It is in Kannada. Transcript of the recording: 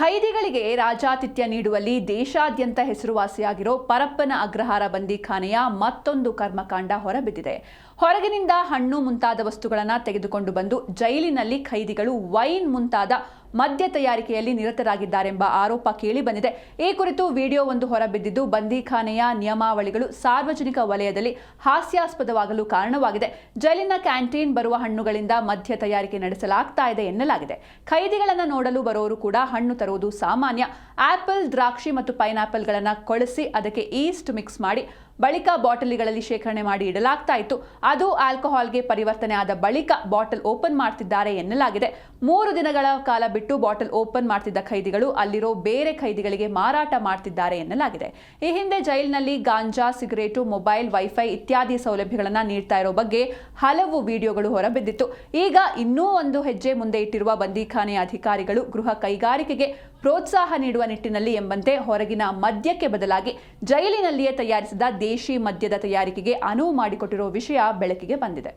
ಖೈದಿಗಳಿಗೆ ರಾಜಾತಿಥ್ಯ ನೀಡುವಲ್ಲಿ ದೇಶಾದ್ಯಂತ ಹೆಸರುವಾಸಿಯಾಗಿರೋ ಪರಪ್ಪನ ಅಗ್ರಹಾರ ಬಂದಿಖಾನೆಯ ಮತ್ತೊಂದು ಕರ್ಮಕಾಂಡ ಹೊರಬಿದ್ದಿದೆ. ಹೊರಗಿನಿಂದ ಹಣ್ಣು ಮುಂತಾದ ವಸ್ತುಗಳನ್ನು ತೆಗೆದುಕೊಂಡು ಬಂದು ಜೈಲಿನಲ್ಲಿ ಖೈದಿಗಳು ವೈನ್ ಮುಂತಾದ ಮದ್ಯ ತಯಾರಿಕೆಯಲ್ಲಿ ನಿರತರಾಗಿದ್ದಾರೆಂಬ ಆರೋಪ ಕೇಳಿ ಬಂದಿದೆ. ಈ ಕುರಿತು ವಿಡಿಯೋ ಒಂದು ಹೊರಬಿದ್ದಿದ್ದು ಬಂದಿಖಾನೆಯ ನಿಯಮಾವಳಿಗಳು ಸಾರ್ವಜನಿಕ ವಲಯದಲ್ಲಿ ಹಾಸ್ಯಾಸ್ಪದವಾಗಲು ಕಾರಣವಾಗಿದೆ. ಜೈಲಿನ ಕ್ಯಾಂಟೀನ್ ಬರುವ ಹಣ್ಣುಗಳಿಂದ ಮದ್ಯ ತಯಾರಿಕೆ ನಡೆಸಲಾಗ್ತಾ ಇದೆ ಎನ್ನಲಾಗಿದೆ. ಖೈದಿಗಳನ್ನು ನೋಡಲು ಬರೋರು ಕೂಡ ಹಣ್ಣು ತರುವುದು ಸಾಮಾನ್ಯ. ಆಪಲ್, ದ್ರಾಕ್ಷಿ ಮತ್ತು ಪೈನಾಪಲ್ಗಳನ್ನು ಕೊಳೆಸಿ ಅದಕ್ಕೆ ಈಸ್ಟ್ ಮಿಕ್ಸ್ ಮಾಡಿ ಬಳಿಕ ಬಾಟಲಿಗಳಲ್ಲಿ ಶೇಖರಣೆ ಮಾಡಿ ಇಡಲಾಗ್ತಾ ಇತ್ತು. ಅದು ಆಲ್ಕೋಹಾಲ್ಗೆ ಪರಿವರ್ತನೆ ಆದ ಬಳಿಕ ಬಾಟಲ್ ಓಪನ್ ಮಾಡ್ತಿದ್ದಾರೆ ಎನ್ನಲಾಗಿದೆ. 3 ದಿನಗಳ ಕಾಲ ಬಿಟ್ಟು ಬಾಟಲ್ ಓಪನ್ ಮಾಡ್ತಿದ್ದ ಖೈದಿಗಳು ಅಲ್ಲಿರೋ ಬೇರೆ ಖೈದಿಗಳಿಗೆ ಮಾರಾಟ ಮಾಡ್ತಿದ್ದಾರೆ ಎನ್ನಲಾಗಿದೆ. ಈ ಹಿಂದೆ ಜೈಲಿನಲ್ಲಿ ಗಾಂಜಾ, ಸಿಗರೇಟು, ಮೊಬೈಲ್, ವೈಫೈ ಇತ್ಯಾದಿ ಸೌಲಭ್ಯಗಳನ್ನು ನೀಡ್ತಾ ಇರೋ ಬಗ್ಗೆ ಹಲವು ವಿಡಿಯೋಗಳು ಹೊರಬಿದ್ದಿತ್ತು. ಈಗ ಇನ್ನೂ ಒಂದು ಹೆಜ್ಜೆ ಮುಂದೆ ಇಟ್ಟಿರುವ ಬಂದಿಖಾನೆಯ ಅಧಿಕಾರಿಗಳು ಗೃಹ ಕೈಗಾರಿಕೆಗೆ ಪ್ರೋತ್ಸಾಹ ನೀಡುವ ನಿಟ್ಟಿನಲ್ಲಿ ಎಂಬಂತೆ ಹೊರಗಿನ ಮದ್ಯಕ್ಕೆ ಬದಲಾಗಿ ಜೈಲಿನಲ್ಲಿಯೇ ತಯಾರಿಸಿದ ದೇಶಿ ಮದ್ಯದ ತಯಾರಿಕೆಗೆ ಅನುವು ಮಾಡಿಕೊಟ್ಟಿರುವ ವಿಷಯ ಬೆಳಕಿಗೆ ಬಂದಿದೆ.